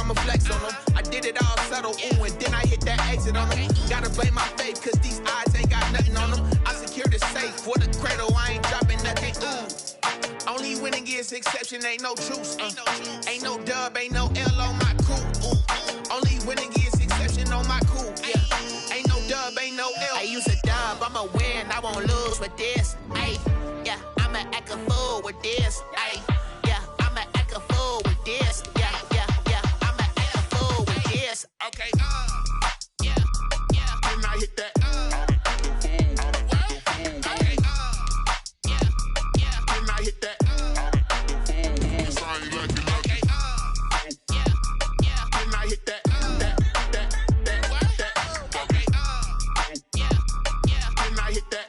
I'ma flex on them. I did it all subtle, ooh, and then I hit that exit on them. Gotta blame my faith, cause these eyes ain't got nothing on them. I secured the safe for the cradle, I ain't dropping nothing, ooh. Only winning is exception, ain't no truce. Ain't no dub, ain't no L on my crew, ooh. Only winning is exception on my crew, yeah. Ain't no dub, ain't no L. I use a dub, I'ma win, I won't lose with this, ayy. Yeah, I'ma act a fool with this, ayy. Yeah, I'ma act a fool with this, yeah, yeah, yeah. I'ma act a fool with this, okay, yeah, yeah. Then I hit that, okay, yeah, yeah. Then I hit that, okay, yeah, yeah. Then I hit that, okay, yeah, yeah. Then I hit that.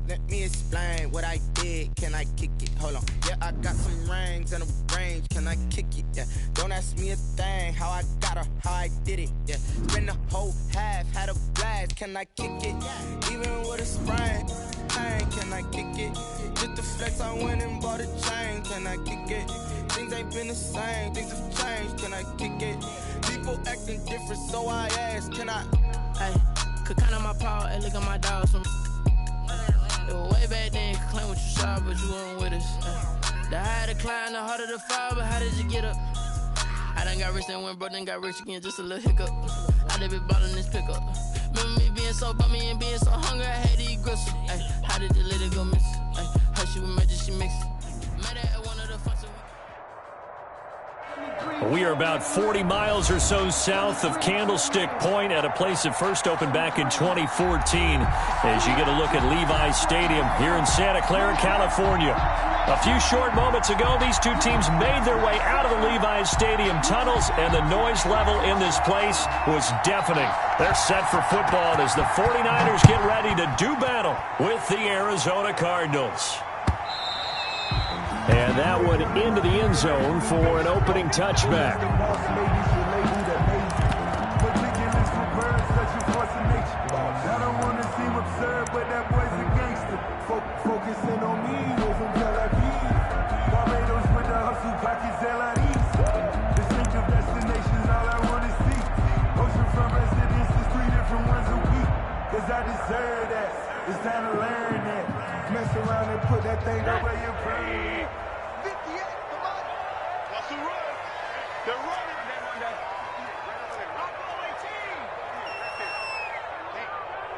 Let me explain what I did. Can I kick it? Hold on. Yeah, I got some rings and a range. Can I kick it? Yeah. Don't ask me a thing. How I got her, how I did it. Yeah. Spend the whole half, had a blast. Can I kick it? Even with a sprain. Hey, can I kick it? Just the flex, I went and bought a chain. Can I kick it? Things ain't been the same. Things have changed. Can I kick it? People acting different, so I asked. Can I? Hey, could count on my power and look at my dogs from. It was way back then, could claim what you saw, but you weren't with us. The higher the climb, the harder the fall, but how did you get up? I done got rich and went broke, then got rich again, just a little hiccup. I done been ballin' this pickup. Remember me being so bummy and being so hungry, I had to eat gristle. Ay, how did you let it go miss? Ay, how she was magic, she mixed it. Made her at one of the functions. We are about 40 miles or so south of Candlestick Point at a place that first opened back in 2014 as you get a look at Levi's Stadium here in Santa Clara, California. A few short moments ago, these two teams made their way out of the Levi's Stadium tunnels, and the noise level in this place was deafening. They're set for football as the 49ers get ready to do battle with the Arizona Cardinals. And that one into the end zone for an opening touchback. Focusing on me, we're from Tel Aviv. Barbados with the hustle pockets, LIDs. Distinctive destinations, all I want to see. Ocean from residences, 3 different ones a week. Cause I deserve that. It's time to learn that. Mess around and put that thing up where you pray. 58, come on. What's the run? They're running.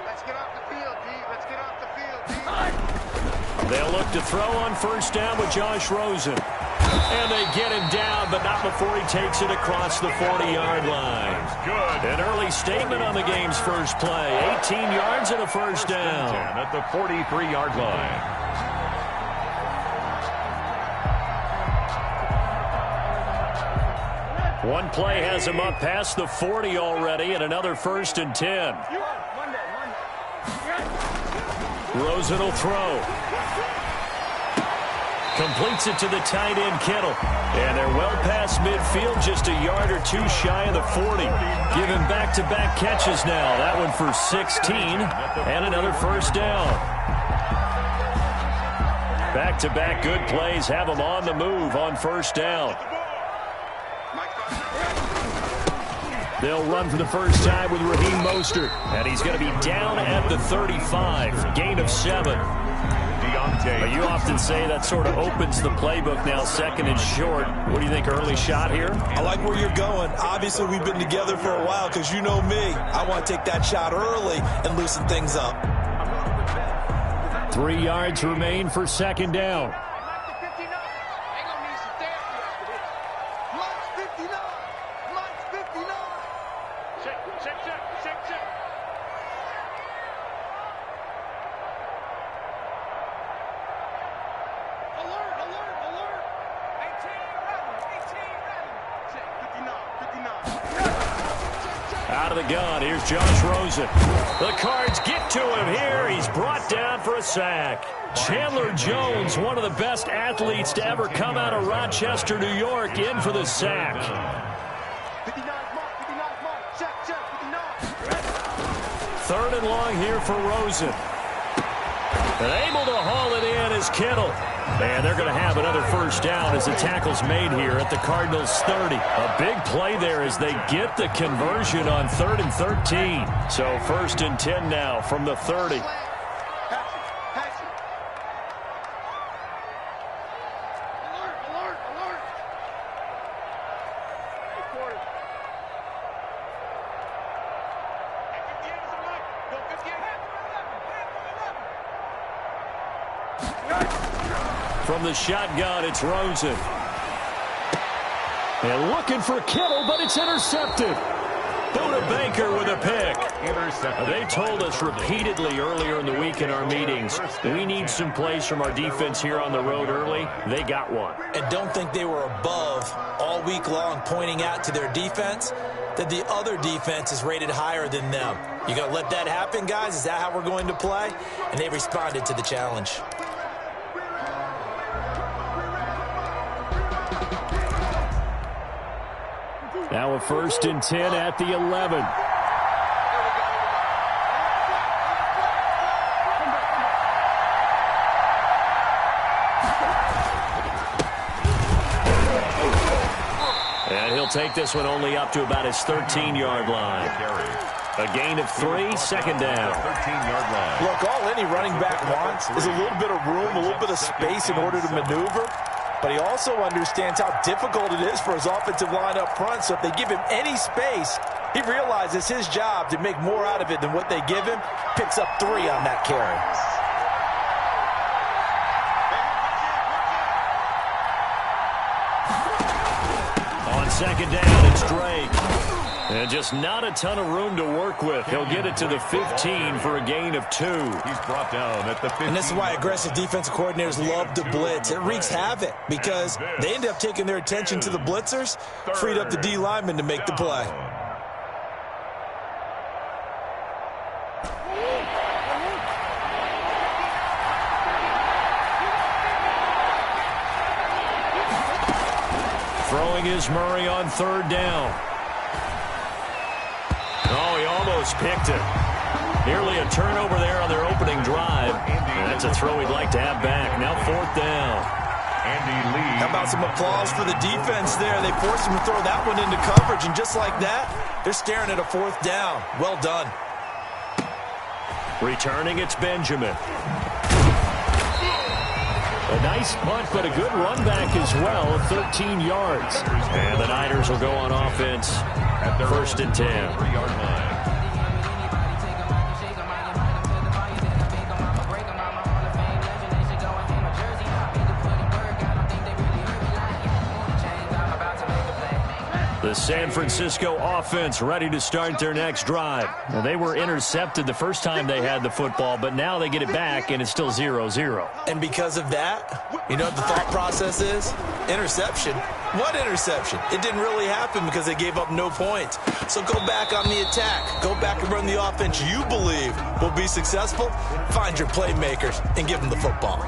Let's get off the field, D. Let's get off the field, D. They'll look to throw on first down with Josh Rosen. And they get him down, but not before he takes it across the 40-yard line. Good. An early statement on the game's first play. 18 yards and a first down. At the 43-yard line. One play has him up past the 40 already, and another 1st and 10. Rosen will throw. Completes it to the tight end, Kittle. And they're well past midfield, just a yard or two shy of the 40. Give him back-to-back catches now. That one for 16, and another first down. Back-to-back good plays have him on the move on first down. They'll run for the first time with Raheem Mostert. And he's going to be down at the 35. Gain of 7. But you often say that sort of opens the playbook now, 2nd and short. What do you think, early shot here? I like where you're going. Obviously, we've been together for a while because you know me. I want to take that shot early and loosen things up. 3 yards remain for 2nd down. Out of the gun, here's Josh Rosen. The Cards get to him here. He's brought down for a sack. Chandler Jones, one of the best athletes to ever come out of Rochester, New York, in for the sack. 3rd and long here for Rosen. And able to haul it in is Kittle. And they're going to have another first down as the tackle's made here at the Cardinals' 30. A big play there as they get the conversion on 3rd and 13. So 1st and 10 now from the 30. From the shotgun, it's Rosen. And looking for Kittle, but it's intercepted. Buda Baker with a pick. They told us repeatedly earlier in the week in our meetings, we need some plays from our defense here on the road early. They got one. And don't think they were above all week long pointing out to their defense that the other defense is rated higher than them. You going to let that happen, guys? Is that how we're going to play? And they responded to the challenge. Now a 1st and 10 at the 11. And he'll take this one only up to about his 13-yard line. A gain of 3, 2nd down. 13-yard line. Look, all any running back wants is a little bit of room, a little bit of space in order to maneuver. But he also understands how difficult it is for his offensive line up front. So if they give him any space, he realizes his job to make more out of it than what they give him. Picks up 3 on that carry. On 2nd down, it's Drake. And just not a ton of room to work with. He'll get it to the 15 for a gain of 2. He's brought down at the 15. And this is why aggressive defensive coordinators love to blitz. It wreaks havoc because they end up taking their attention to the blitzers, freed up the D lineman to make the play. Throwing is Murray on 3rd down. Oh, he almost picked it. Nearly a turnover there on their opening drive. And that's a throw he'd like to have back. Now 4th down. Andy Lee. How about some applause for the defense there? They forced him to throw that one into coverage, and just like that, they're staring at a 4th down. Well done. Returning, it's Benjamin. A nice punt, but a good run back as well, 13 yards. And the Niners will go on offense at 1st and 10. 3-yard line. The San Francisco offense ready to start their next drive. Now, they were intercepted the first time they had the football, but now they get it back, and it's still 0-0. And because of that, you know what the thought process is? Interception. What interception? It didn't really happen because they gave up no points. So go back on the attack. Go back and run the offense you believe will be successful. Find your playmakers and give them the football.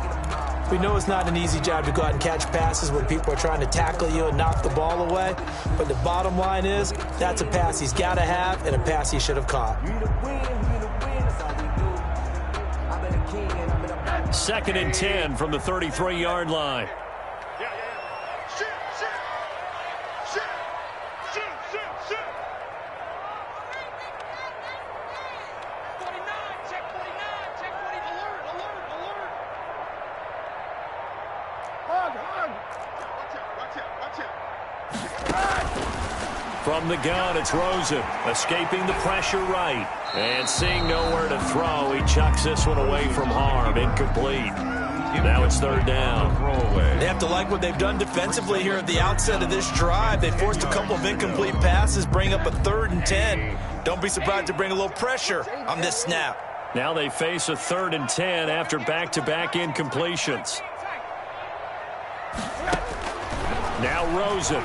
We know it's not an easy job to go out and catch passes when people are trying to tackle you and knock the ball away. But the bottom line is, that's a pass he's got to have and a pass he should have caught. 2nd and 10 from the 33-yard line. From the gun, it's Rosen, escaping the pressure right. And seeing nowhere to throw, he chucks this one away from harm, incomplete. Now it's 3rd down. They have to like what they've done defensively here at the outset of this drive. They forced a couple of incomplete passes, bring up a 3rd and 10. Don't be surprised to bring a little pressure on this snap. Now they face a 3rd and 10 after back-to-back incompletions. Now Rosen.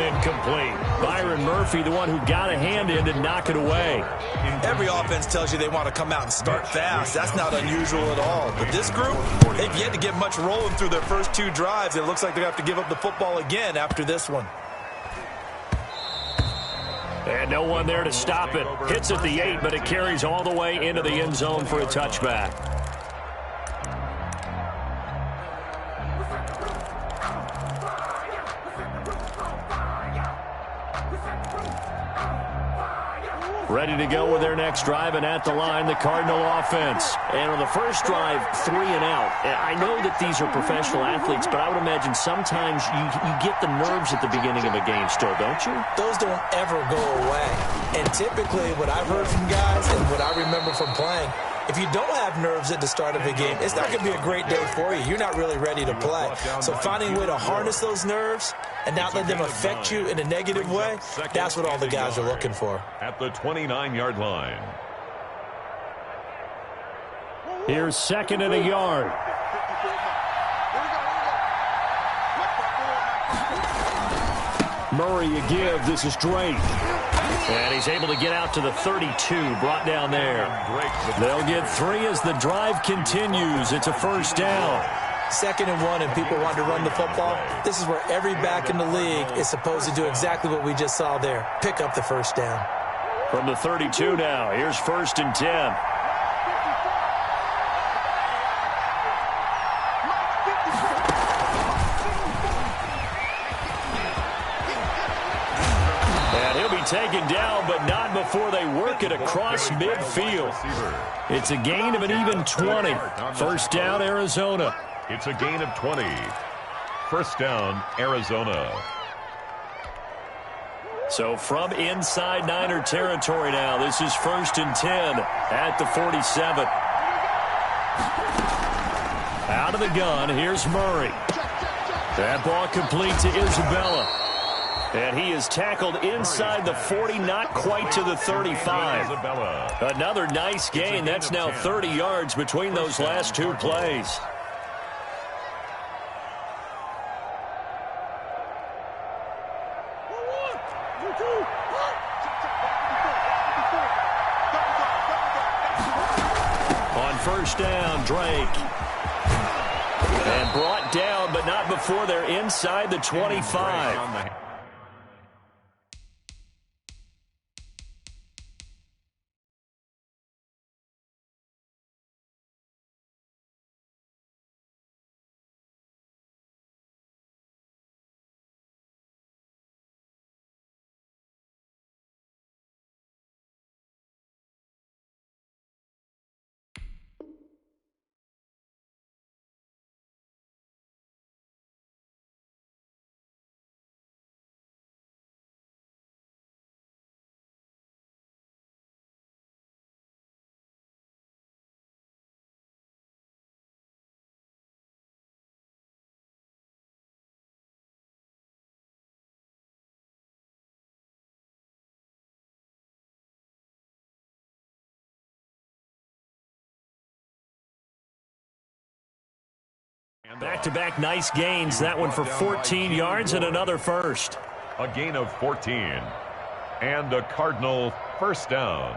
incomplete. Byron Murphy, the one who got a hand in to knock it away. Every offense tells you they want to come out and start fast. That's not unusual at all. But this group, they've yet to get much rolling through their first 2 drives. It looks like they're going to have to give up the football again after this one. And no one there to stop it. Hits at the 8, but it carries all the way into the end zone for a touchback. Ready to go with their next drive, and at the line, the Cardinal offense. And on the first drive, 3 and out. I know that these are professional athletes, but I would imagine sometimes you get the nerves at the beginning of a game still, don't you? Those don't ever go away. And typically, what I've heard from guys and what I remember from playing, if you don't have nerves at the start of a game, it's not going to be a great day for you. You're not really ready to play. So finding a way to harness those nerves and not let them affect you in a negative way, that's what all the guys are looking for. At the 29-yard line. Here's 2nd and a yard. Murray a give. This is Drake. And he's able to get out to the 32, brought down there. They'll get 3 as the drive continues. It's a first down. 2nd and 1, and people want to run the football. This is where every back in the league is supposed to do exactly what we just saw there. Pick up the first down. From the 32 now, here's 1st and 10. Taken down, but not before they work it across midfield. It's a gain of an even 20. First down, Arizona. It's a gain of 20. First down, Arizona. So from inside Niner territory now, this is 1st and 10 at the 47. Out of the gun, here's Murray. That ball complete to Isabella. And he is tackled inside the 40, not quite to the 35. Another nice gain. That's now 30 yards between those last 2 plays. On first down, Drake. And brought down, but not before they're inside the 25. Back-to-back nice gains. That one for 14 yards and another first. A gain of 14. And a Cardinal first down.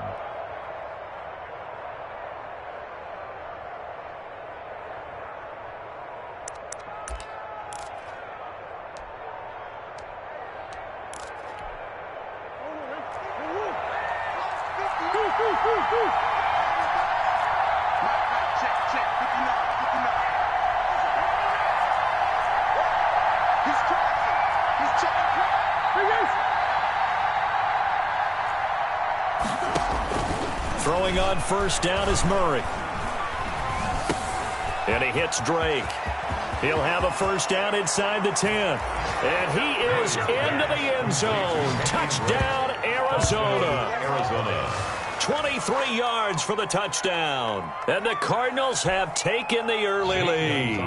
Throwing on first down is Murray. And he hits Drake. He'll have a first down inside the 10. And he is into the end zone. Touchdown, Arizona. 23 yards for the touchdown. And the Cardinals have taken the early lead.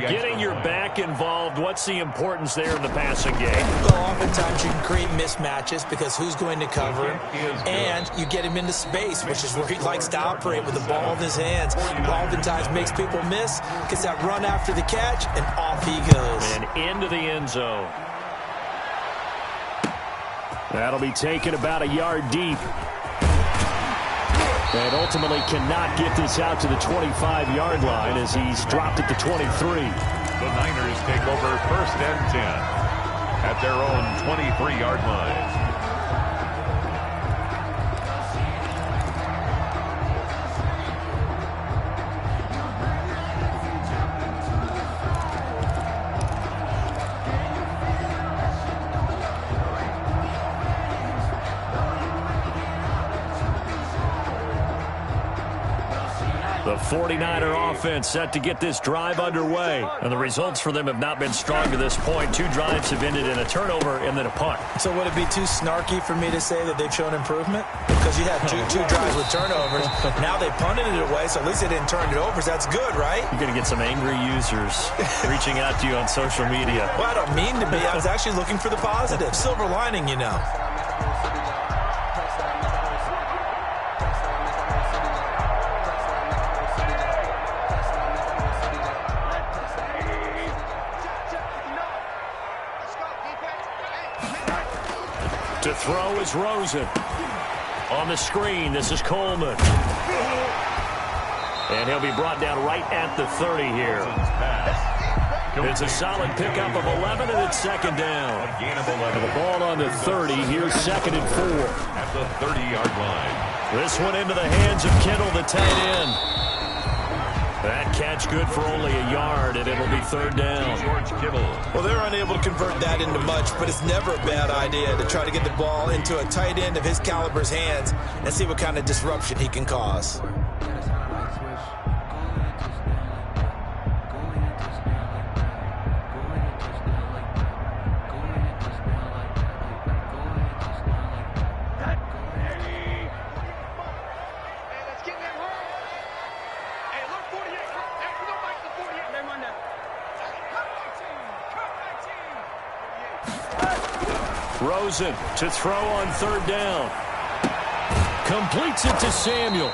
Getting your back involved, what's the importance there in the passing game? Well, oftentimes you can create mismatches because who's going to cover him, and you get him into space, which is where he likes to operate with the ball in his hands. Oftentimes makes people miss, gets that run after the catch, and off he goes. And into the end zone. That'll be taken about a yard deep. And ultimately cannot get this out to the 25-yard line as he's dropped at the 23. The Niners take over 1st and 10 at their own 23-yard line. The 49er offense set to get this drive underway. And the results for them have not been strong to this point. 2 drives have ended in a turnover and then a punt. So would it be too snarky for me to say that they've shown improvement? Because you had two drives with turnovers. Now they punted it away, so at least they didn't turn it over. So that's good, right? You're going to get some angry users reaching out to you on social media. Well, I don't mean to be. I was actually looking for the positive. Silver lining, you know. To throw is Rosen. On the screen, this is Coleman. And he'll be brought down right at the 30 here. It's a solid pickup of 11, and it's 2nd down. The ball on the 30. Here's 2nd and 4. At the 30-yard line. This one into the hands of Kittle, the tight end. That catch good for only a yard, and it'll be 3rd down. George Kittle. Well, they're unable to convert that into much, but it's never a bad idea to try to get the ball into a tight end of his caliber's hands and see what kind of disruption he can cause. Rosen to throw on 3rd down. Completes it to Samuel.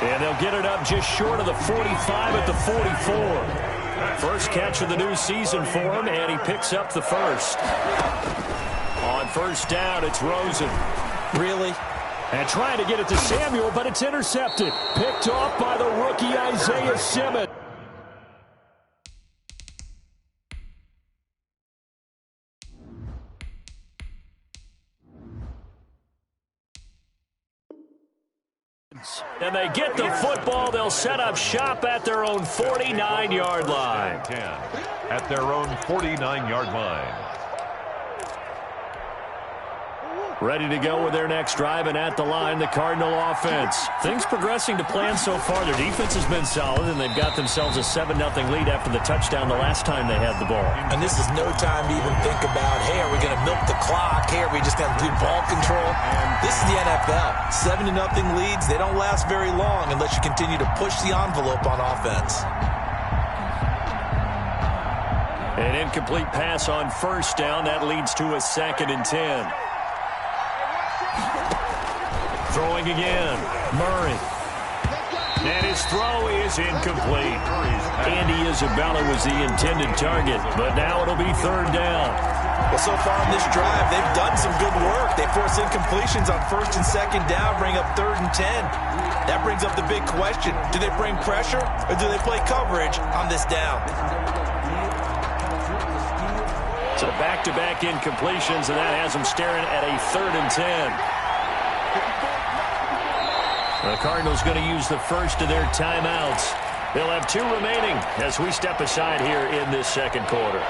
And they'll get it up just short of the 45 at the 44. First catch of the new season for him, and he picks up the first. On 1st down, it's Rosen. Really? And trying to get it to Samuel, but it's intercepted. Picked off by the rookie Isaiah Simmons. And they get the football. They'll set up shop at their own 49-yard line. 10 at their own 49-yard line. Ready to go with their next drive, and at the line, the Cardinal offense. Things progressing to plan so far. Their defense has been solid, and they've got themselves a 7-0 lead after the touchdown the last time they had the ball. And this is no time to even think about, hey, are we going to milk the clock? Hey, are we just going to do ball control? This is the NFL. 7-0 leads, they don't last very long unless you continue to push the envelope on offense. An incomplete pass on 1st down. That leads to a 2nd and 10. Throwing again, Murray. And his throw is incomplete. Andy Isabella was the intended target, but now it'll be 3rd down. Well, so far in this drive, they've done some good work. They force incompletions on 1st and 2nd down, bring up 3rd and 10. That brings up the big question. Do they bring pressure, or do they play coverage on this down? So back-to-back incompletions, and that has them staring at a 3rd and 10. The Cardinals going to use the first of their timeouts. They'll have 2 remaining as we step aside here in this 2nd quarter.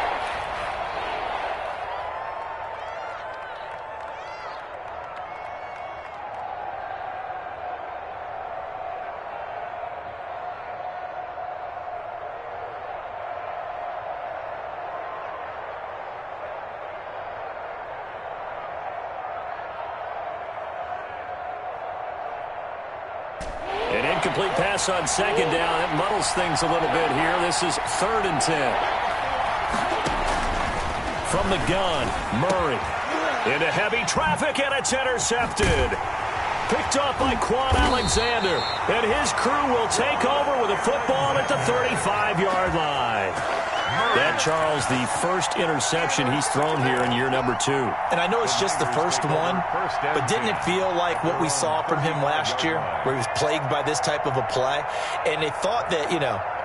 An incomplete pass on 2nd down. It muddles things a little bit here. This is 3rd and 10. From the gun, Murray. Into heavy traffic, and it's intercepted. Picked off by Quan Alexander. And his crew will take over with a football at the 35-yard line. That, Charles, the first interception he's thrown here in year number 2. And I know it's just the first one, but didn't it feel like what we saw from him last year, where he was plagued by this type of a play? And they thought that,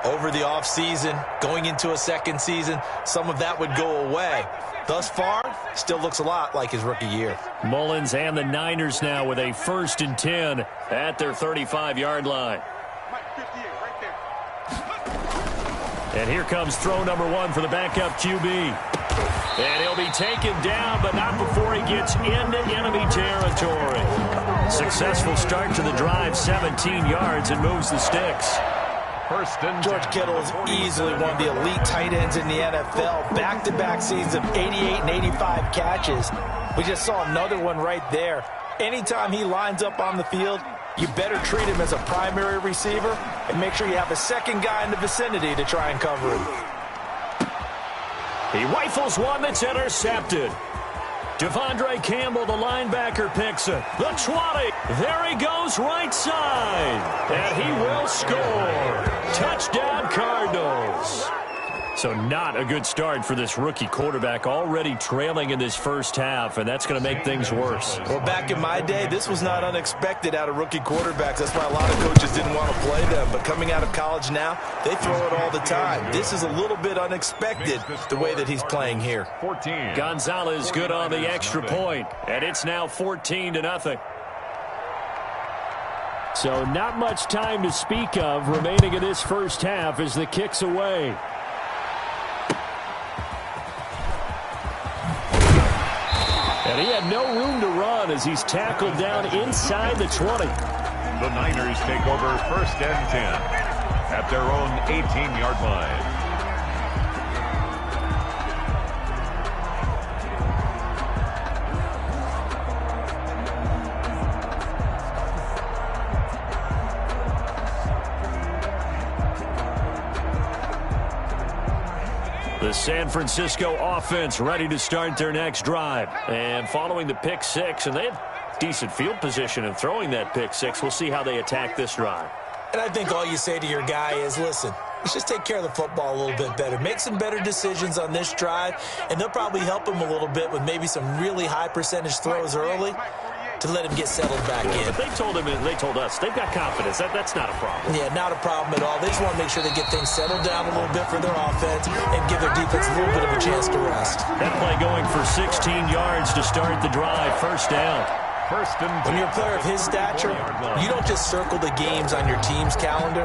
over the offseason, going into a second season, some of that would go away. Thus far, still looks a lot like his rookie year. Mullins and the Niners now with a 1st and 10 at their 35-yard line. And here comes throw number 1 for the backup QB. And he'll be taken down, but not before he gets into enemy territory. Successful start to the drive, 17 yards, and moves the sticks. George Kittle is easily one of the elite tight ends in the NFL. Back-to-back seasons of 88 and 85 catches. We just saw another one right there. Anytime he lines up on the field, you better treat him as a primary receiver and make sure you have a second guy in the vicinity to try and cover him. He rifles one that's intercepted. Devondre Campbell, the linebacker, picks it. The 20. There he goes right side. And he will score. Touchdown, Cardinals. So not a good start for this rookie quarterback, already trailing in this first half, and that's going to make things worse. Well, back in my day, this was not unexpected out of rookie quarterbacks. That's why a lot of coaches didn't want to play them. But coming out of college now, they throw it all the time. This is a little bit unexpected, the way that he's playing here. Gonzalez good on the extra point, and it's now 14-0. So not much time to speak of remaining in this first half as the kick's away. And he had no room to run as he's tackled down inside the 20. The Niners take over 1st and 10 at their own 18-yard line. The San Francisco offense ready to start their next drive. And following the pick 6, and they had decent field position in throwing that pick 6. We'll see how they attack this drive. And I think all you say to your guy is, listen, let's just take care of the football a little bit better. Make some better decisions on this drive, and they'll probably help him a little bit with maybe some really high percentage throws early to let him get settled back in. But they told him, and they told us, they've got confidence. That's not a problem. Yeah, not a problem at all. They just want to make sure they get things settled down a little bit for their offense and give their defense a little bit of a chance to rest. That play going for 16 yards to start the drive. 1st down. When you're a player of his stature, you don't just circle the games on your team's calendar.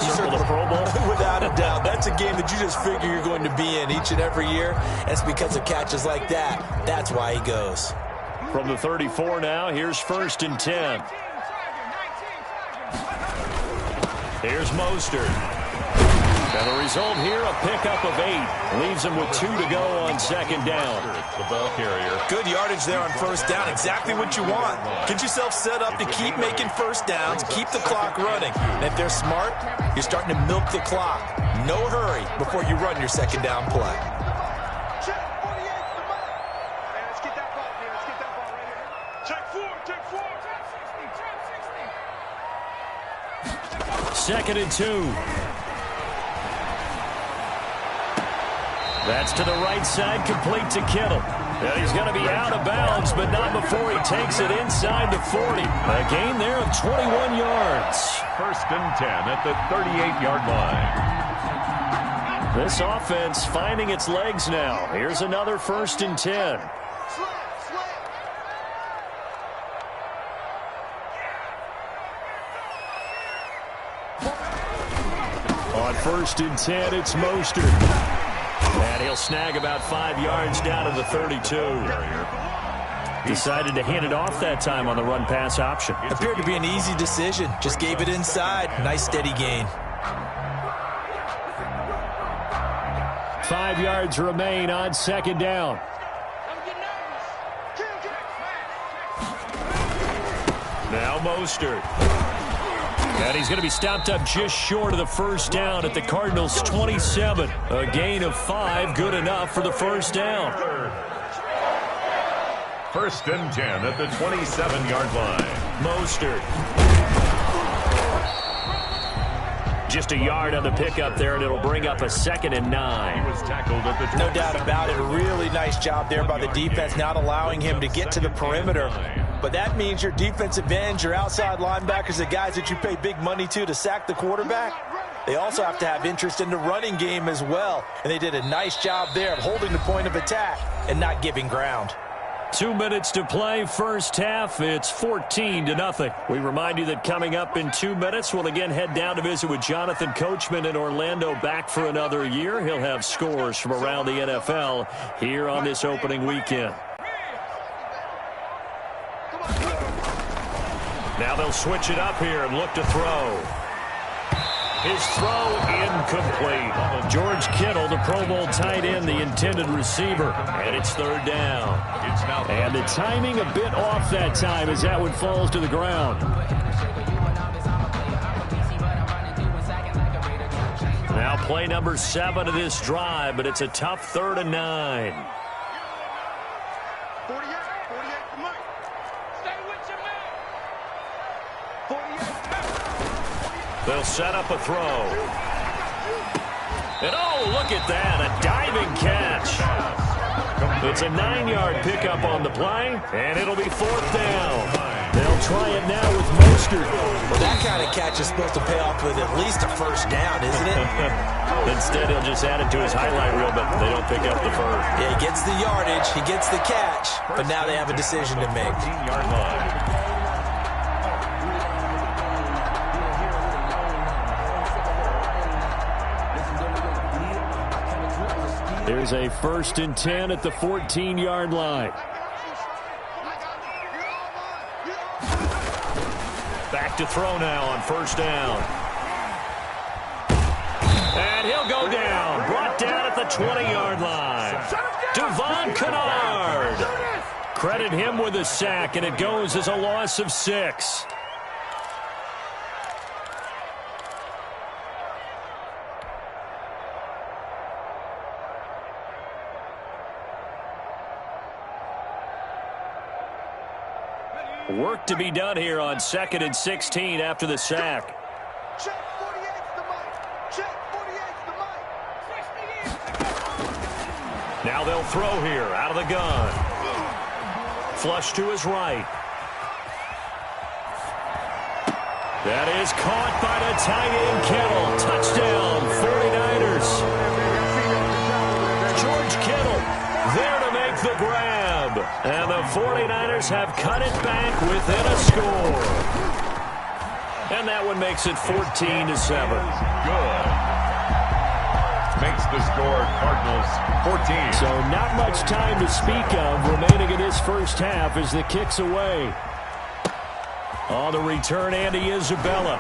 You circle the Pro Bowl? Without a doubt. That's a game that you just figure you're going to be in each and every year. And it's because of catches like that. That's why he goes. From the 34 now, here's 1st and 10. Here's Mostert. And the result here, a pickup of 8. Leaves him with 2 to go on 2nd down. The ball carrier. Good yardage there on 1st down. Exactly what you want. Get yourself set up to keep making 1st downs, keep the clock running. And if they're smart, you're starting to milk the clock. No hurry before you run your 2nd down play. Second and 2. That's to the right side, complete to Kittle. And he's going to be out of bounds, but not before he takes it inside the 40. A gain there of 21 yards. 1st and 10 at the 38-yard line. This offense finding its legs now. Here's another 1st and 10. On 1st and 10, it's Mostert. And he'll snag about 5 yards down to the 32. Decided to hand it off that time on the run-pass option. Appeared to be an easy decision. Just gave it inside. Nice steady gain. 5 yards remain on 2nd down. Now Mostert. And he's going to be stopped up just short of the 1st down at the Cardinals' 27. A gain of 5, good enough for the 1st down. 1st and 10 at the 27-yard line. Mostert. Just a yard on the pickup there, and it'll bring up a 2nd and 9. He was tackled at the No doubt about it. A really nice job there by the defense, not allowing him to get to the perimeter. But that means your defensive ends, your outside linebackers, the guys that you pay big money to sack the quarterback, they also have to have interest in the running game as well. And they did a nice job there of holding the point of attack and not giving ground. 2 minutes to play, first half. It's 14-0. We remind you that coming up in 2 minutes, we'll again head down to visit with Jonathan Coachman in Orlando, back for another year. He'll have scores from around the NFL here on this opening weekend. Now they'll switch it up here and look to throw. His throw incomplete. George Kittle, the Pro Bowl tight end, the intended receiver. And it's 3rd down. And the timing a bit off that time as that one falls to the ground. Now play number 7 of this drive, but it's a tough 3rd and 9. They'll set up a throw. And oh, look at that, a diving catch. It's a 9-yard pickup on the play, and it'll be 4th down. They'll try it now with Mostert. Well, that kind of catch is supposed to pay off with at least a 1st down, isn't it? Instead, he'll just add it to his highlight reel, but they don't pick up the first. Yeah, he gets the yardage, he gets the catch, but now they have a decision to make. 15-yard line. There's a 1st and 10 at the 14-yard line. Back to throw now on 1st down. And he'll go down. Brought down at the 20-yard line. Devon Kennard. Credit him with a sack, and it goes as a loss of 6. Work to be done here on 2nd and 16 after the sack. Check 48's the mic. Check 48's the mic. Now they'll throw here out of the gun. Flush to his right. That is caught by the tight end Kittle. Touchdown, 49ers. George Kittle there to make the grab. And the 49ers have cut it back within a score. And that one makes it 14-7. Good. Makes the score Cardinals 14. So not much time to speak of remaining in this first half as the kick's away. On the return, Andy Isabella.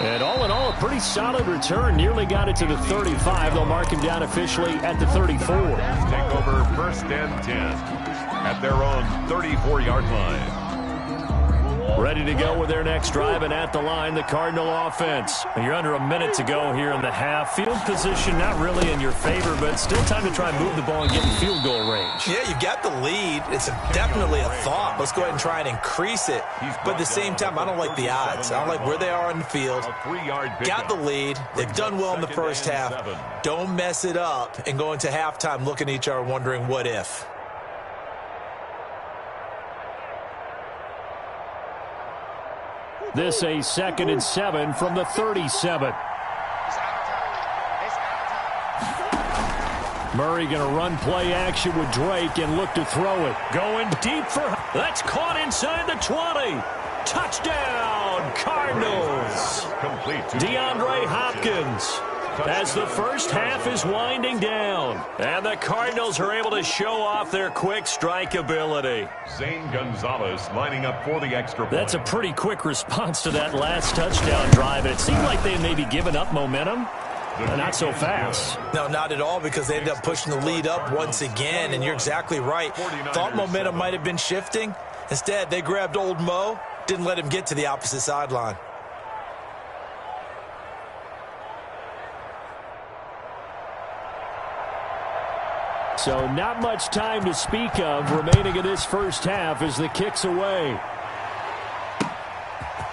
And all in all, a pretty solid return. Nearly got it to the 35. They'll mark him down officially at the 34. Take over 1st and 10 at their own 34-yard line. Ready to go with their next drive, and at the line, the Cardinal offense. You're under a minute to go here in the half. Field position not really in your favor, but still time to try and move the ball and get in field goal range. Yeah, you've got the lead. It's definitely a thought. Let's go ahead and try and increase it. But at the same time, I don't like the odds. I don't like where they are on the field. Got the lead. They've done well in the first half. Don't mess it up and go into halftime looking at each other wondering what if. This a 2nd and 7 from the 37. Murray going to run play action with Drake and look to throw it. Going deep for... That's caught inside the 20. Touchdown, Cardinals. Complete to DeAndre Hopkins. As the first half is winding down. And the Cardinals are able to show off their quick strike ability. Zane Gonzalez lining up for the extra point. That's a pretty quick response to that last touchdown drive. And it seemed like they may be giving up momentum. Not so fast. No, not at all, because they ended up pushing the lead up once again. And you're exactly right. Thought momentum might have been shifting. Instead, they grabbed old Mo. Didn't let him get to the opposite sideline. So not much time to speak of remaining in this first half as the kick's away.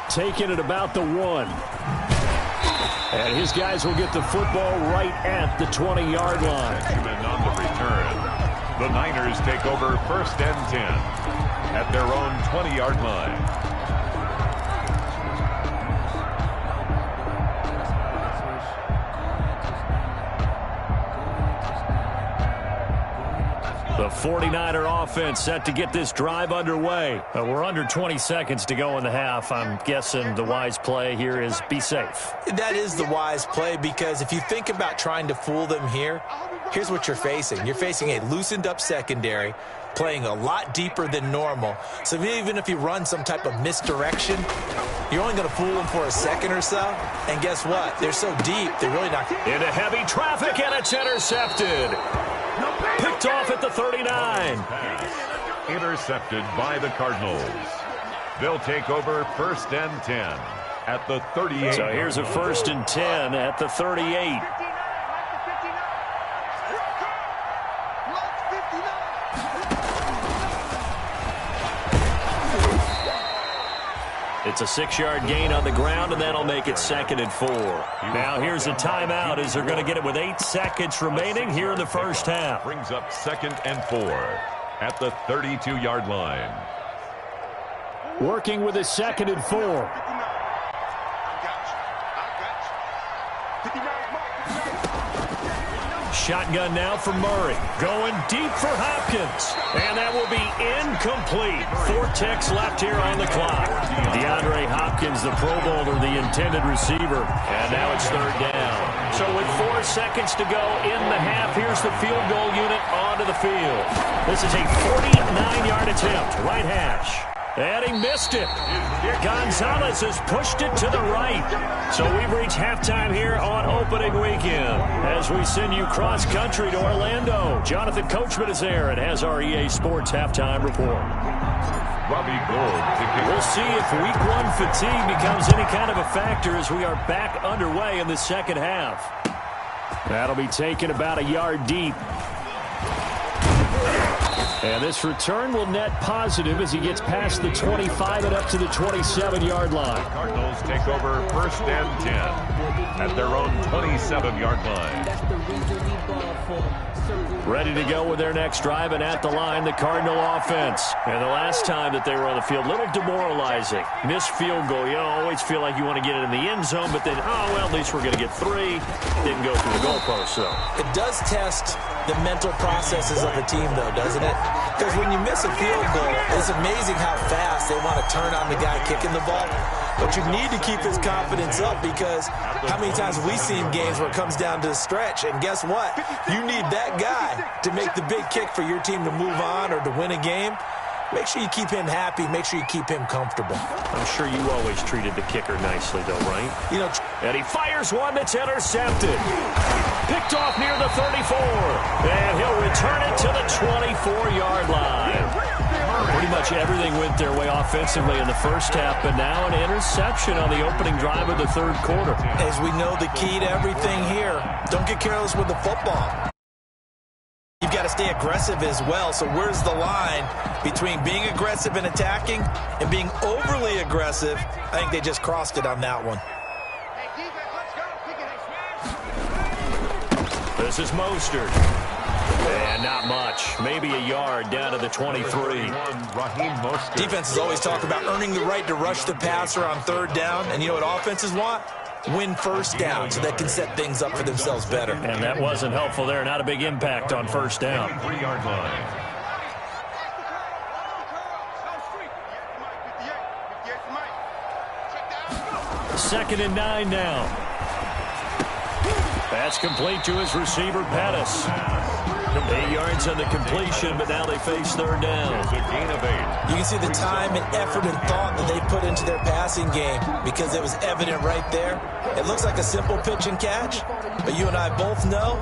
taken at about the 1. And his guys will get the football right at the 20-yard line. Benjamin on the return. The Niners take over 1st and 10 at their own 20-yard line. The 49er offense set to get this drive underway. We're under 20 seconds to go in the half. I'm guessing the wise play here is be safe. That is the wise play, because if you think about trying to fool them here, here's what you're facing. You're facing a loosened up secondary, playing a lot deeper than normal. So even if you run some type of misdirection, you're only going to fool them for a second or so. And guess what? They're so deep, they're really not. Into heavy traffic, and it's intercepted. Picked off at the 39. Pass intercepted by the Cardinals. They'll take over 1st and 10 at the 38. So here's a 1st and 10 at the 38. It's a 6-yard gain on the ground, and that'll make it 2nd and 4. Now here's a timeout as they're going to get it with 8 seconds remaining here in the first half. Brings up 2nd and 4 at the 32-yard line. Working with a 2nd and 4. Shotgun now for Murray. Going deep for Hopkins. And that will be incomplete. 4 ticks left here on the clock. DeAndre Hopkins, the Pro Bowler, the intended receiver. And now it's 3rd down. So with 4 seconds to go in the half, here's the field goal unit onto the field. This is a 49-yard attempt. Right hash. And he missed it. Gonzalez has pushed it to the right. So we've reached halftime here on opening weekend as we send you cross-country to Orlando. Jonathan Coachman is there and has our EA Sports halftime report. Robbie Gould. We'll see if week 1 fatigue becomes any kind of a factor as we are back underway in the second half. That'll be taken about a yard deep. And this return will net positive as he gets past the 25 and up to the 27-yard line. The Cardinals take over 1st and 10 at their own 27-yard line. Ready to go with their next drive, and at the line, the Cardinal offense. And the last time that they were on the field, a little demoralizing. Missed field goal. You always feel like you want to get it in the end zone, but then, oh, well, at least we're going to get 3. Didn't go through the goalpost, though. It does test the mental processes of a team, though, doesn't it? Because when you miss a field goal, it's amazing how fast they want to turn on the guy kicking the ball. But you need to keep his confidence up, because how many times have we seen games where it comes down to the stretch, and guess what? You need that guy to make the big kick for your team to move on or to win a game. Make sure you keep him happy. Make sure you keep him comfortable. I'm sure you always treated the kicker nicely, though, right? You know, and he fires one that's intercepted. Picked off near the 34. And he'll return it to the 24-yard line. Pretty much everything went their way offensively in the first half, but now an interception on the opening drive of the 3rd quarter. As we know, the key to everything here, don't get careless with the football. You've got to stay aggressive as well. So where's the line between being aggressive and attacking and being overly aggressive? I think they just crossed it on that one. This is Mostert. And not much. Maybe a yard down to the 23. Defenses always talk about earning the right to rush the passer on 3rd down. And you know what offenses want? Win 1st down so they can set things up for themselves better. And that wasn't helpful there. Not a big impact on 1st down. 3-yard line. Second and 9 now. Pass complete to his receiver, Pettis. 8 yards on the completion, but now they face 3rd down. It's a gain of 8. You can see the time and effort and thought that they put into their passing game, because it was evident right there. It looks like a simple pitch and catch, but you and I both know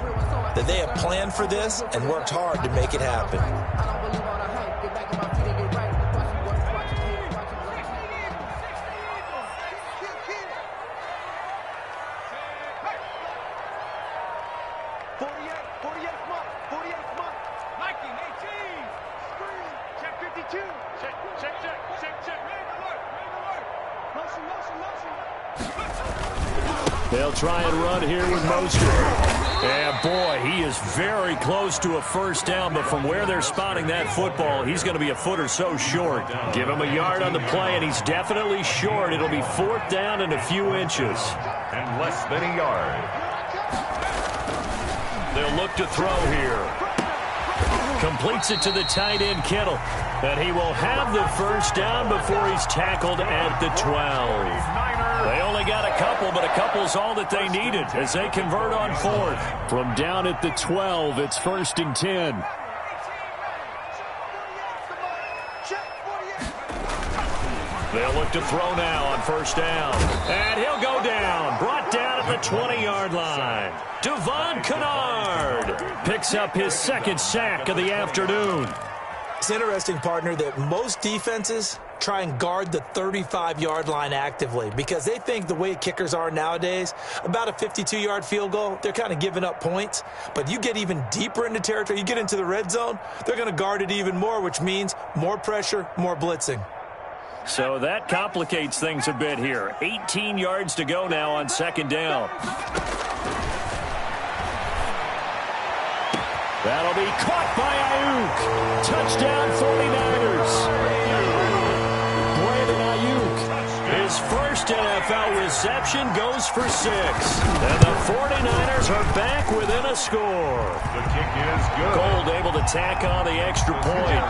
that they have planned for this and worked hard to make it happen. They'll try and run here with Mostert. And boy, he is very close to a first down, but from where they're spotting that football, he's going to be a foot or so short. Give him a yard on the play, and he's definitely short. It'll be 4th down and a few inches. And less than a yard. They'll look to throw here. Completes it to the tight end, Kittle. And he will have the first down before he's tackled at the 12. They only got a couple, but a couple's all that they needed as they convert on 4th. From down at the 12, it's 1st and 10. They'll look to throw now on 1st down. And he'll go down. Brought down at the 20-yard line. Devon Kennard picks up his 2nd sack of the afternoon. It's interesting, partner, that most defenses try and guard the 35-yard line actively because they think the way kickers are nowadays, about a 52-yard field goal, they're kind of giving up points. But you get even deeper into territory, you get into the red zone, they're going to guard it even more, which means more pressure, more blitzing. So that complicates things a bit here. 18 yards to go now on 2nd down. That'll be caught by Ayuk. Touchdown 49ers. Brandon Ayuk, his first NFL reception goes for 6. And the 49ers are back within a score. The kick is good. Gold able to tack on the extra point.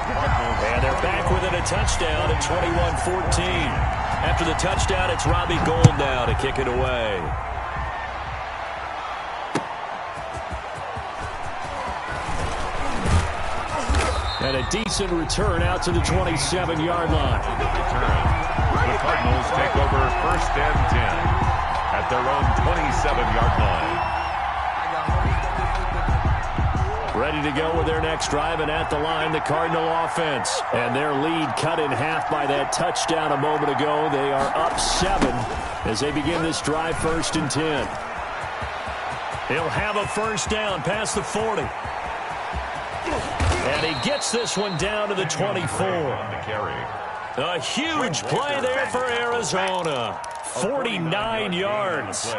And they're back within a touchdown at 21-14. After the touchdown, it's Robbie Gould now to kick it away. And a decent return out to the 27-yard line. The Cardinals take over 1st and 10 at their own 27-yard line. Ready to go with their next drive, and at the line, the Cardinal offense. And their lead cut in half by that touchdown a moment ago. They are up 7 as they begin this drive 1st and 10. He'll have a first down past the 40. And he gets this one down to the 24. A huge play there for Arizona. 49 yards.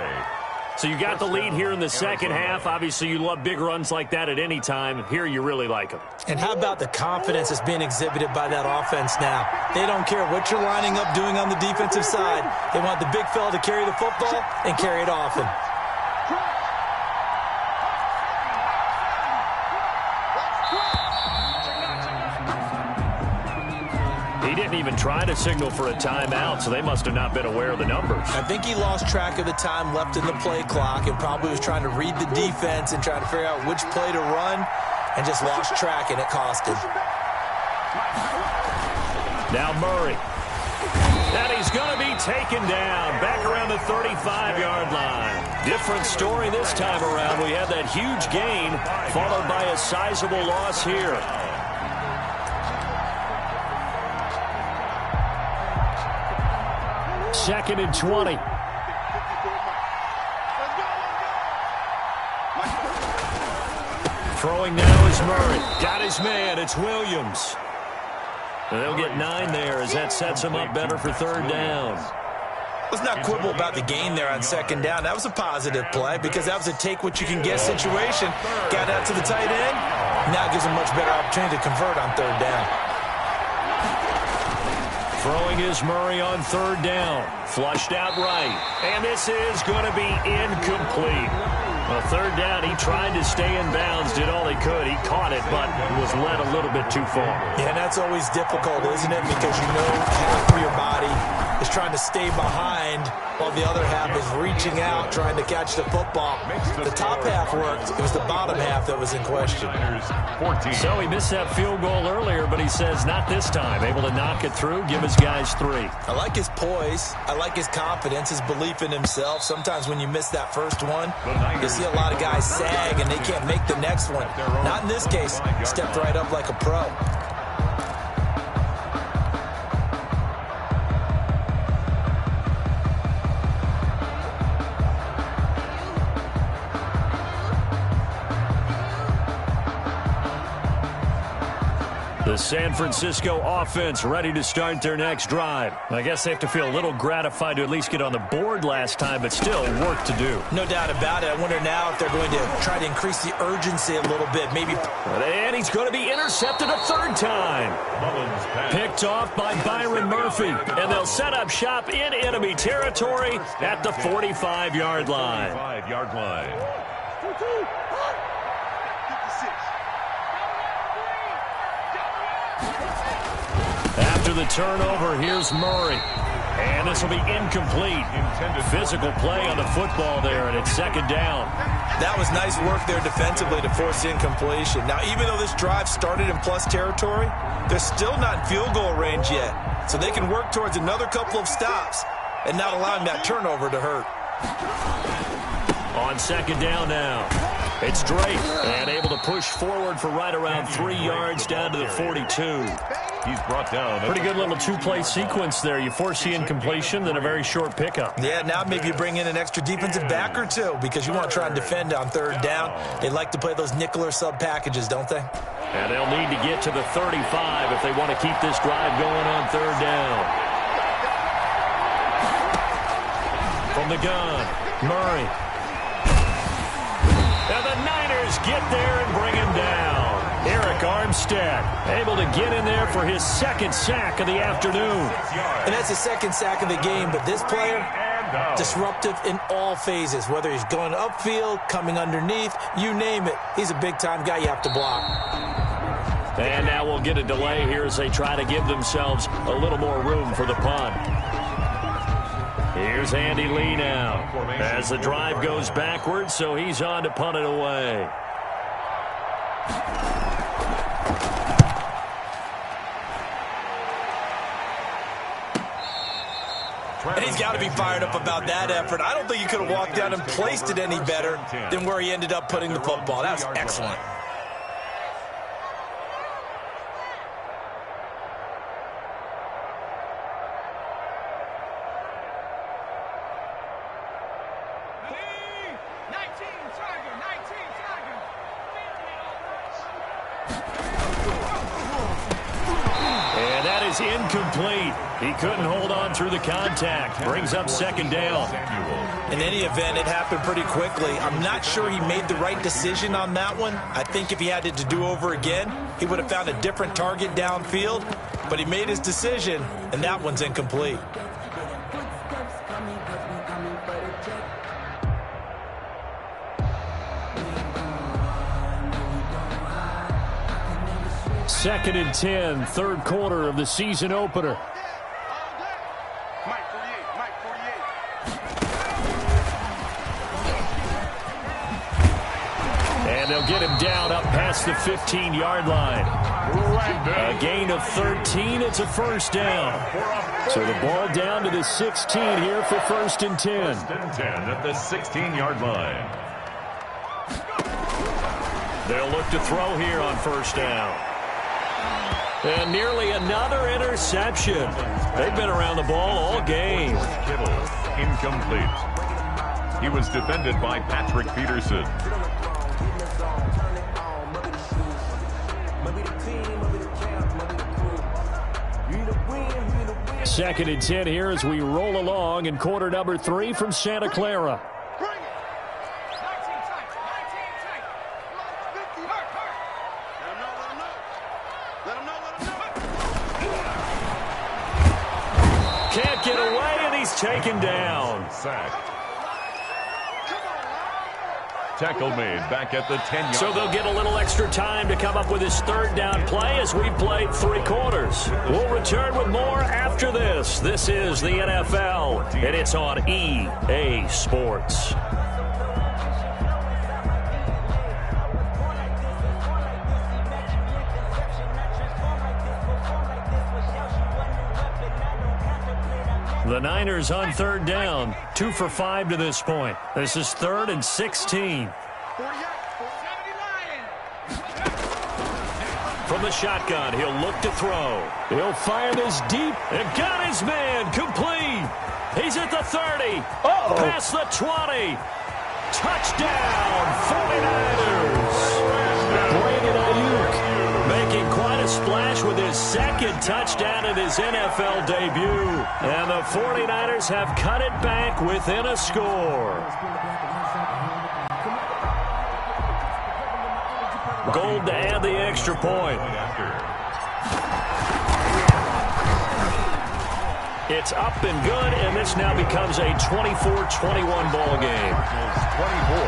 So you got the lead here in the second half. Obviously, you love big runs like that at any time. Here, you really like them. And how about the confidence that's being exhibited by that offense now? They don't care what you're lining up doing on the defensive side. They want the big fella to carry the football and carry it often. He didn't even try to signal for a timeout, so they must have not been aware of the numbers. I think he lost track of the time left in the play clock and probably was trying to read the defense and trying to figure out which play to run and just lost track, and it cost him. Now Murray. And he's going to be taken down back around the 35-yard line. Different story this time around. We had that huge gain followed by a sizable loss here. Second and 20. Throwing now is Murray. Got his man. It's Williams. And they'll get 9 there as that sets him up better for 3rd down. Let's not quibble about the gain there on 2nd down. That was a positive play because that was a take-what-you-can-get situation. Got out to the tight end. Now gives him a much better opportunity to convert on 3rd down. Throwing is Murray on 3rd down. Flushed out right. And this is going to be incomplete. On 3rd down, he tried to stay in bounds, did all he could. He caught it, but was led a little bit too far. Yeah, and that's always difficult, isn't it? Because you know half of your body is trying to stay behind while the other half is reaching out, trying to catch the football. The top half worked. It was the bottom half that was in question. So he missed that field goal earlier, but he says not this time. Able to knock it through, give his guys 3. I like his poise. I like his confidence, his belief in himself. Sometimes when you miss that first one, you see a lot of guys sag and they can't make the next one. Not in this case. Stepped right up like a pro. The San Francisco offense ready to start their next drive. I guess they have to feel a little gratified to at least get on the board last time, but still work to do. No doubt about it. I wonder now if they're going to try to increase the urgency a little bit. Maybe. And he's going to be intercepted a third time. Picked off by Byron Murphy. And they'll set up shop in enemy territory at the 45-yard line. After the turnover, here's Murray. And this will be incomplete. Physical play on the football there, and it's second down. That was nice work there defensively to force incompletion. Now, even though this drive started in plus territory, they're still not in field goal range yet. So they can work towards another couple of stops and not allowing that turnover to hurt. On second down now. It's Drake, and able to push forward for right around 3 yards down to the 42. He's brought down. Pretty good little two-play sequence there. You force the incompletion, then a very short pickup. Yeah, now maybe you bring in an extra defensive back or two because you want to try and defend on third down. They like to play those nickel or sub packages, don't they? And they'll need to get to the 35 if they want to keep this drive going on third down. From the gun, Murray. And the Niners get there and bring him down. Eric Armstead able to get in there for his second sack of the afternoon. And that's the second sack of the game, but this player, disruptive in all phases, whether he's going upfield, coming underneath, you name it. He's a big-time guy you have to block. And now we'll get a delay here as they try to give themselves a little more room for the punt. Here's Andy Lee now as the drive goes backwards, so he's on to punt it away. And he's got to be fired up about that effort. I don't think he could have walked down and placed it any better than where he ended up putting the football. That was excellent. Incomplete. He couldn't hold on through the contact. Brings up second down. In any event, it happened pretty quickly. I'm not sure he made the right decision on that one. I think if he had it to do over again, he would have found a different target downfield. But he made his decision, and that one's incomplete. Second and 10, third quarter of the season opener. And they'll get him down up past the 15-yard line. A gain of 13, it's a first down. So the ball down to the 16 here for first and 10. First and 10 at the 16-yard line. They'll look to throw here on first down. And nearly another interception. They've been around the ball all game. Kittle, incomplete. He was defended by Patrick Peterson. Second and 10 here as we roll along in quarter number 3 from Santa Clara. Can't get away, and he's taken down. Sacked. Tackle made back at the 10-yard line. So they'll get a little extra time to come up with his third down play as we've played 3 quarters. We'll return with more after this. This is the NFL, and it's on EA Sports. The Niners on third down, 2 for 5 to this point. This is 3rd and 16. From the shotgun, he'll look to throw. He'll fire this deep and got his man complete. He's at the 30, past the 20. Touchdown, 49ers. Brandon Ayuk making quite a a splash with his second touchdown in his NFL debut. And the 49ers have cut it back within a score. Gold to add the extra point. It's up and good, and this now becomes a 24-21 ball game. 24,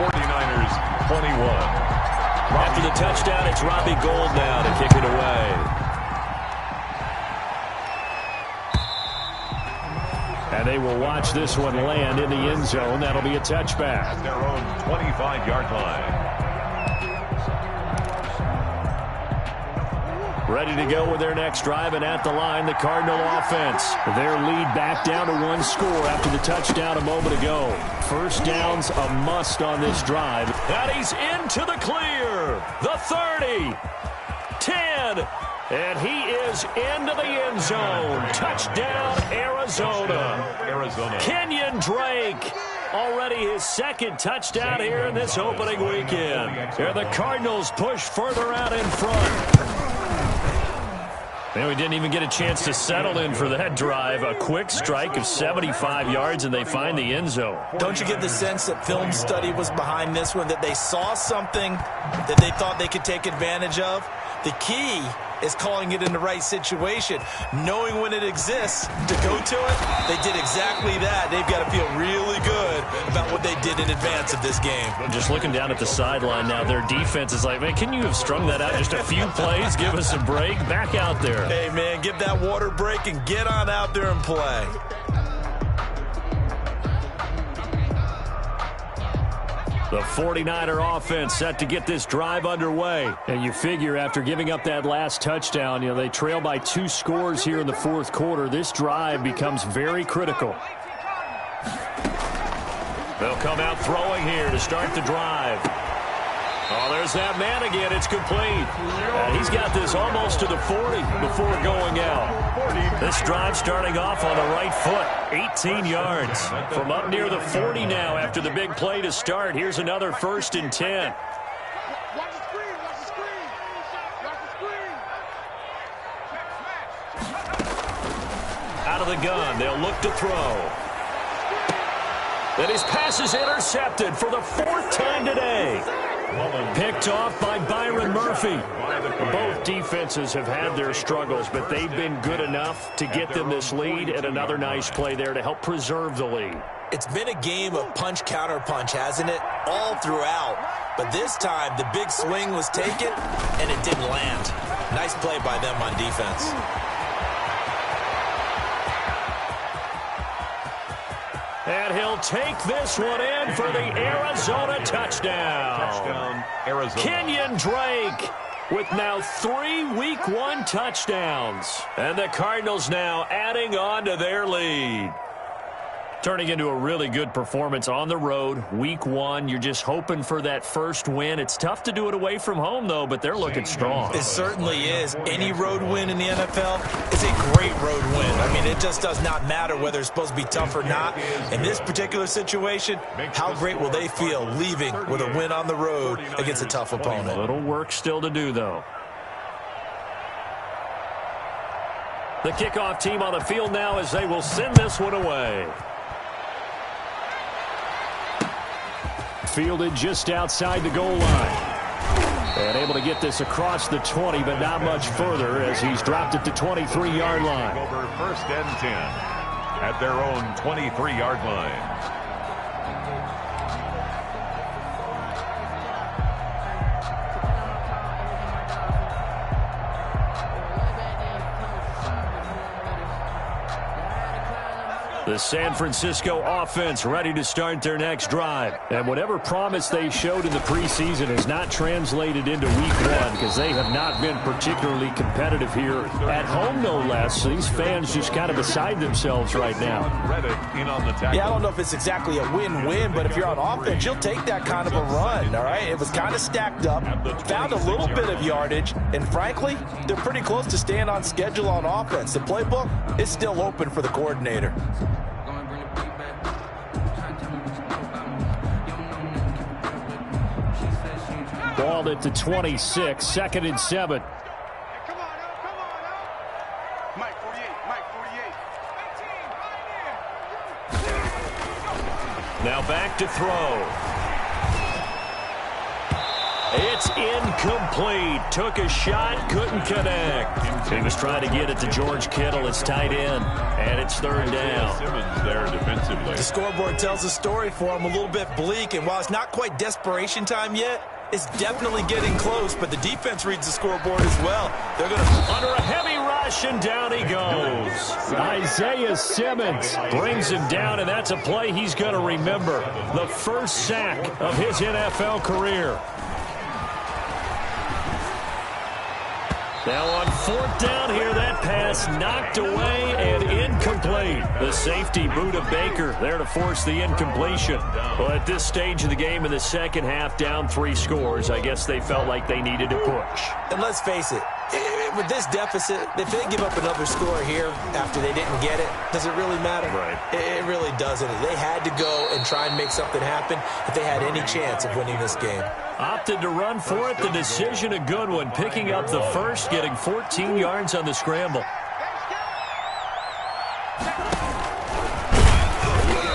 49ers 21. After the touchdown, it's Robbie Gould now to kick it away. And they will watch this one land in the end zone. That'll be a touchback. At their own 25-yard line. Ready to go with their next drive, and at the line, the Cardinal offense. Their lead back down to one score after the touchdown a moment ago. First down's a must on this drive. And he's into the clear. The 30. 10. And he is into the end zone. Touchdown, Arizona. Kenyon Drake. Already his second touchdown here in this opening weekend. And the Cardinals push further out in front. And we didn't even get a chance to settle in for that drive. A quick strike of 75 yards, and they find the end zone. Don't you get the sense that film study was behind this one, that they saw something that they thought they could take advantage of? The key is calling it in the right situation, knowing when it exists to go to it. They did exactly that. They've got to feel really good about what they did in advance of this game. Just looking down at the sideline now, their defense is like, man, can you have strung that out just a few plays? Give us a break. Back out there. Hey, man, give that water break and get on out there and play. The 49er offense set to get this drive underway. And you figure after giving up that last touchdown, they trail by 2 scores here in the fourth quarter. This drive becomes very critical. They'll come out throwing here to start the drive. Oh, there's that man again. It's complete. And he's got this almost to the 40 before going out. This drive starting off on the right foot. 18 yards from up near the 40 now after the big play to start. Here's another 1st and 10. Out of the gun. They'll look to throw. And his pass is intercepted for the 4th time today. Picked off by Byron Murphy. Both defenses have had their struggles, but they've been good enough to get them this lead, and another nice play there to help preserve the lead. It's been a game of punch-counter-punch, hasn't it? All throughout. But this time, the big swing was taken, and it didn't land. Nice play by them on defense. And he'll take this one in for the Arizona touchdown. Arizona. Kenyon Drake with now 3 Week 1 touchdowns. And the Cardinals now adding on to their lead. Turning into a really good performance on the road. Week 1, you're just hoping for that first win. It's tough to do it away from home, though, but they're looking strong. It certainly is. Any road win in the NFL is a great road win. I mean, it just does not matter whether it's supposed to be tough or not. In this particular situation, how great will they feel leaving with a win on the road against a tough opponent? A little work still to do, though. The kickoff team on the field now as they will send this one away. Fielded just outside the goal line. And able to get this across the 20, but not much further as he's dropped it to 23-yard line. Over 1st and 10 at their own 23-yard line. The San Francisco offense ready to start their next drive. And whatever promise they showed in the preseason has not translated into week 1 because they have not been particularly competitive here at home, no less. So these fans just kind of beside themselves right now. Yeah, I don't know if it's exactly a win-win, but if you're on offense, you'll take that kind of a run, all right? It was kind of stacked up, found a little bit of yardage, and frankly, they're pretty close to staying on schedule on offense. The playbook is still open for the coordinator. Balled it to 26, 2nd and 7. Mike 48, Mike 48. Now back to throw. It's incomplete. Took a shot, couldn't connect. He was trying to get it to George Kittle, his tight end, and it's third down. Simmons there defensively. The scoreboard tells a story for him, a little bit bleak, and while it's not quite desperation time yet, it's definitely getting close, but the defense reads the scoreboard as well. They're going to under a heavy rush, and down he goes. Isaiah Simmons brings him down, and that's a play he's going to remember. The first sack of his NFL career. Now on fourth down here, that pass knocked away and incomplete. The safety boot of Baker there to force the incompletion. Well, at this stage of the game in the second half, down 3 scores, I guess they felt like they needed to push. And let's face it, with this deficit, if they give up another score here after they didn't get it, does it really matter? Right. It really doesn't. They had to go and try and make something happen if they had any chance of winning this game. Opted to run for it. The decision a good one. Picking up the first, getting 14 yards on the scramble.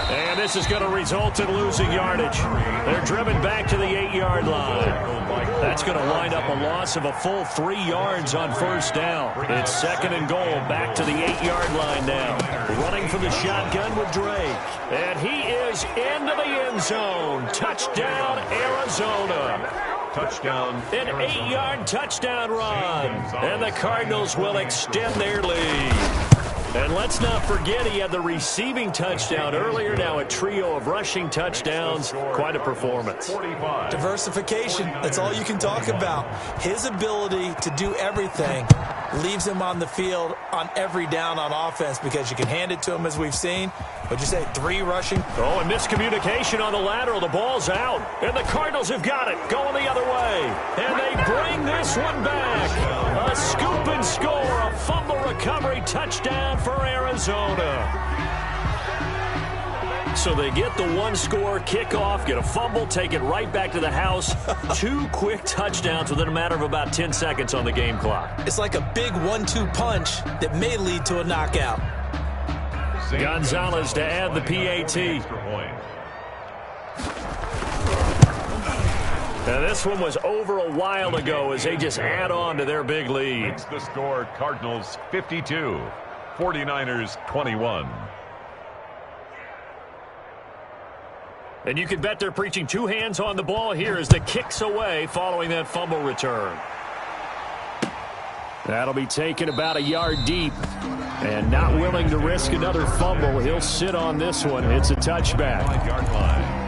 And this is going to result in losing yardage. They're driven back to the 8-yard line. That's going to wind up a loss of a full 3 yards on first down. It's second and goal, back to the 8-yard line now. Running for the shotgun with Drake. And he is into the end zone. Touchdown, Arizona. Touchdown. An 8-yard touchdown run. And the Cardinals will extend their lead. And let's not forget he had the receiving touchdown earlier. Now a trio of rushing touchdowns. Quite a performance. Diversification. That's all you can talk about. His ability to do everything leaves him on the field on every down on offense because you can hand it to him as we've seen. What'd you say, 3 rushing? Oh, and miscommunication on the lateral. The ball's out. And the Cardinals have got it. Going the other way. And they bring this one back. A scoop and score. A fumble recovery touchdown for Arizona. So they get the 1-score kickoff, get a fumble, take it right back to the house. 2 quick touchdowns within a matter of about 10 seconds on the game clock. It's like a big 1-2 punch that may lead to a knockout. Gonzalez to add the PAT. Now this one was over a while ago as they just add on to their big lead. It's the score, Cardinals 52, 49ers 21. And you can bet they're preaching 2 hands on the ball here as the kick's away following that fumble return. That'll be taken about a yard deep. And not willing to risk another fumble, he'll sit on this one. It's a touchback. 5-yard line.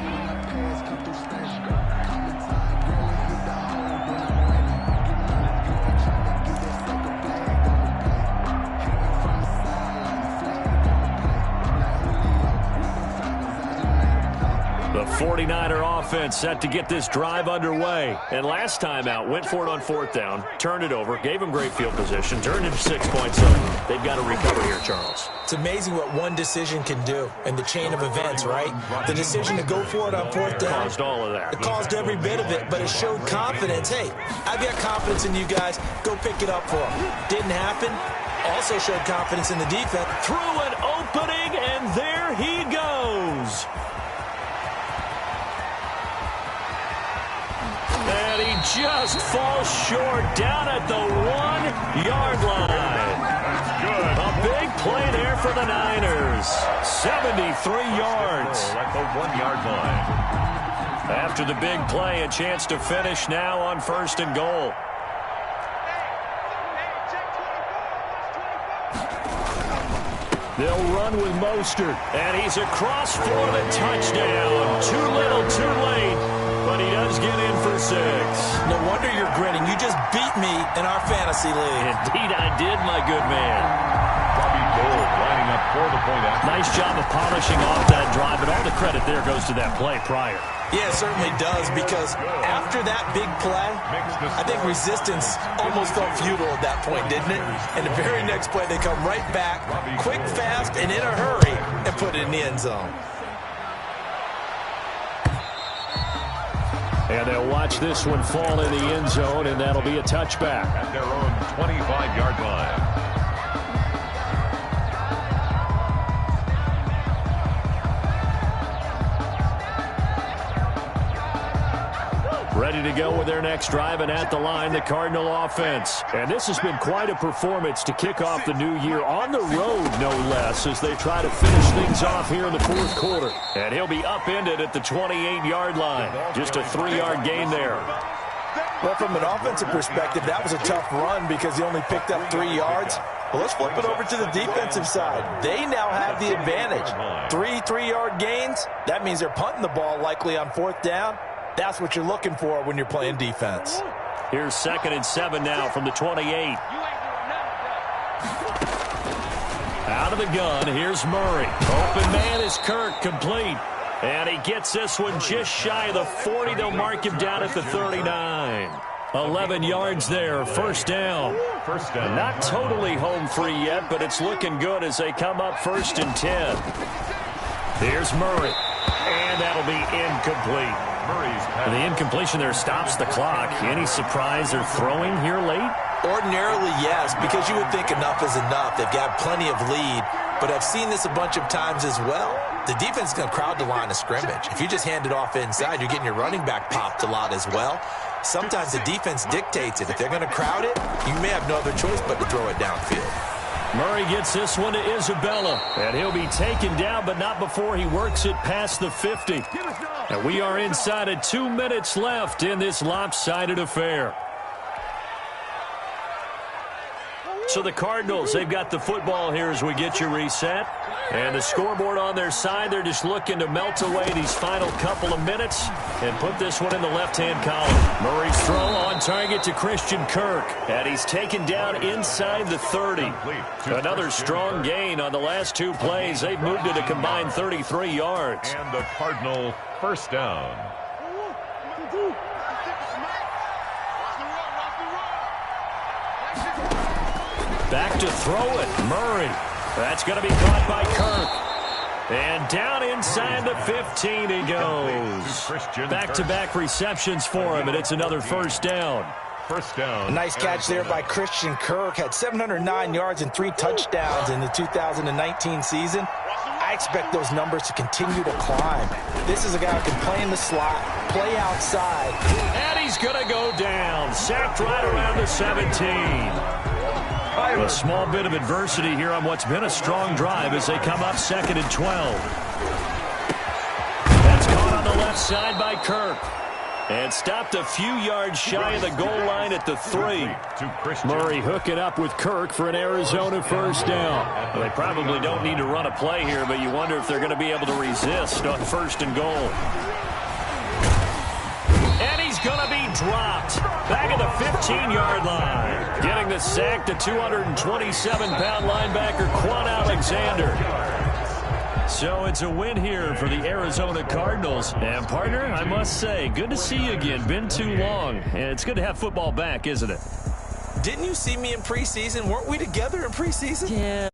The 49er offense set to get this drive underway. And last time out, went for it on fourth down, turned it over, gave them great field position, turned it to 6 points. So they've got to recover here, Charles. It's amazing what one decision can do in the chain of events, right? The decision to go for it on fourth down. Caused all of that. It caused every bit of it, but it showed confidence. Hey, I've got confidence in you guys. Go pick it up for them. Didn't happen. Also showed confidence in the defense. Through an opening, and there he goes. And he just falls short down at the 1-yard line. A big play there for the Niners. 73 yards. At the 1-yard line. After the big play, a chance to finish now on first and goal. They'll run with Mostert, and he's across for the touchdown. Too little, too late, but he does get in for 6. No wonder you're grinning. You just beat me in our fantasy league. Indeed, I did, my good man. Bobby Gold lining up for the point after. Nice job of polishing off that drive, but all the credit there goes to that play prior. Yeah, it certainly does, because after that big play, I think resistance almost felt futile at that point, didn't it? And the very next play, they come right back, quick, fast, and in a hurry, and put it in the end zone. And they'll watch this one fall in the end zone, and that'll be a touchback. At their own 25-yard line. ready to go with their next drive, and at the line, the Cardinal offense. And this has been quite a performance to kick off the new year on the road, no less, as they try to finish things off here in the fourth quarter. And he'll be upended at the 28-yard line. Just a 3-yard gain there. Well, from an offensive perspective, that was a tough run because he only picked up 3 yards. Well, let's flip it over to the defensive side. They now have the advantage. 3-3-yard gains, that means they're punting the ball likely on 4th down. That's what you're looking for when you're playing defense. Here's 2nd and 7 now from the 28. Out of the gun, here's Murray. Open man is Kirk, complete. And he gets this one just shy of the 40. They'll mark him down at the 39. 11 yards there, first down. Not totally home free yet, but it's looking good as they come up 1st and 10. Here's Murray. And that'll be incomplete. The incompletion there stops the clock. Any surprise they're throwing here late? Ordinarily, yes, because you would think enough is enough. They've got plenty of lead, but I've seen this a bunch of times as well. The defense is going to crowd the line of scrimmage. If you just hand it off inside, you're getting your running back popped a lot as well. Sometimes the defense dictates it. If they're going to crowd it, you may have no other choice but to throw it downfield. Murray gets this one to Isabella, and he'll be taken down, but not before he works it past the 50. And we are inside of 2 minutes left in this lopsided affair. So the Cardinals, they've got the football here as we get you reset. And the scoreboard on their side, they're just looking to melt away these final couple of minutes and put this one in the left-hand column. Murray's throw on target to Christian Kirk. And he's taken down inside the 30. Another strong gain on the last 2 plays. They've moved it a combined 33 yards. And the Cardinal first down. Back to throw it, Murray. That's going to be caught by Kirk. And down inside the 15 he goes. Back-to-back receptions for him, and it's another first down. First down. A nice catch there by Christian Kirk. Had 709 yards and 3 touchdowns in the 2019 season. I expect those numbers to continue to climb. This is a guy who can play in the slot, play outside. And he's going to go down. Sacked right around the 17. A small bit of adversity here on what's been a strong drive as they come up 2nd and 12. That's caught on the left side by Kirk. And stopped a few yards shy of the goal line at the 3. Murray hooking up with Kirk for an Arizona first down. Well, they probably don't need to run a play here, but you wonder if they're going to be able to resist on 1st and goal. And he's going to be dropped back at the 15-yard line. Getting the sack to 227-pound linebacker Quan Alexander. So it's a win here for the Arizona Cardinals. And, partner, I must say, good to see you again. Been too long. And it's good to have football back, isn't it? Didn't you see me in preseason? Weren't we together in preseason? Yeah.